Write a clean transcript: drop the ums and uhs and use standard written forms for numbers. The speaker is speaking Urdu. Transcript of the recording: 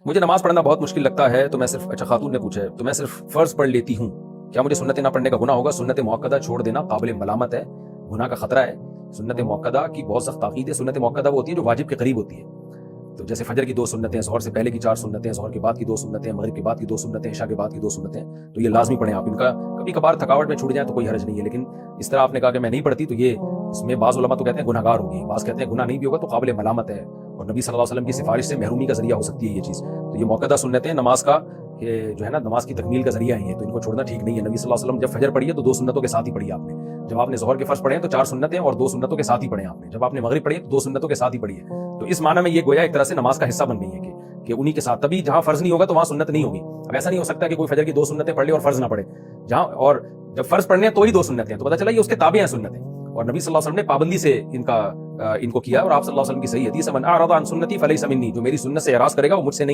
مجھے نماز پڑھنا بہت مشکل لگتا ہے تو میں صرف، اچھا خاتون نے پوچھا ہے، تو میں صرف فرض پڑھ لیتی ہوں، کیا مجھے سنتیں نہ پڑھنے کا گناہ ہوگا؟ سنت موقدہ چھوڑ دینا قابل ملامت ہے، گناہ کا خطرہ ہے۔ سنت موقدہ کی بہت سخت تاکید ہے۔ سنت موقدہ وہ ہوتی ہے جو واجب کے قریب ہوتی ہے، تو جیسے فجر کی 2 سنتیں، ظہر سے پہلے کی 4 سنتیں، ظہر کے بعد کی 2 سنتیں، مغرب کے بعد کی 2 سنتیں، عشاء کے بعد کی 2 سنتیں، تو یہ لازمی پڑھیں آپ۔ ان کا کبھی کبھار تھکاوٹ میں چھوٹ جائیں تو کوئی حرج نہیں ہے، لیکن اس طرح آپ نے کہا کہ میں نہیں پڑھتی تو یہ، اس میں بعض علماء تو کہتے ہیں گناہگار ہوگی، بعض کہتے ہیں گناہ نہیں بھی ہوگا تو قابل ملامت ہے، اور نبی صلی اللہ علیہ وسلم کی سفارش سے محرومی کا ذریعہ ہو سکتی ہے یہ چیز۔ تو یہ موقدہ سنتیں نماز کا، کہ جو ہے نا نماز کی تکمیل کا ذریعہ ہیں، تو ان کو چھوڑنا ٹھیک نہیں ہے۔ نبی صلی اللہ علیہ وسلم جب فجر پڑھی ہے تو 2 سنتوں کے ساتھ ہی پڑھی آپ نے، جب آپ نے ظہر کے فرض پڑھے ہیں تو 4 سنتیں اور 2 سنتوں کے ساتھ ہی پڑھے آپ نے، جب آپ نے مغرب پڑھی ہے تو 2 سنتوں کے ساتھ ہی پڑھی ہے۔ تو اس معنی میں یہ گویا ایک طرح سے نماز کا حصہ بن گئی ہے کہ انہی کے ساتھ، تبھی جہاں فرض نہیں ہوگا تو وہاں سنت نہیں ہوگی۔ اب ایسا نہیں ہو سکتا کہ کوئی فجر کی 2 سنتیں پڑھ لے اور فرض نہ پڑھے، جہاں اور جب فرض پڑھنے ہیں تو ہی 2 سنتیں ہیں، تو پتہ چلا یہ اس کے تابع ہیں سنتیں، اور نبی صلی اللہ علیہ وسلم نے پابندی سے ان کو کیا، اور آپ صلی اللہ علیہ وسلم کی صحیح حدیث ہے، من اعرض عن سنتی فلیس منی، جو میری سنت سے اعراض کرے گا وہ مجھ سے نہیں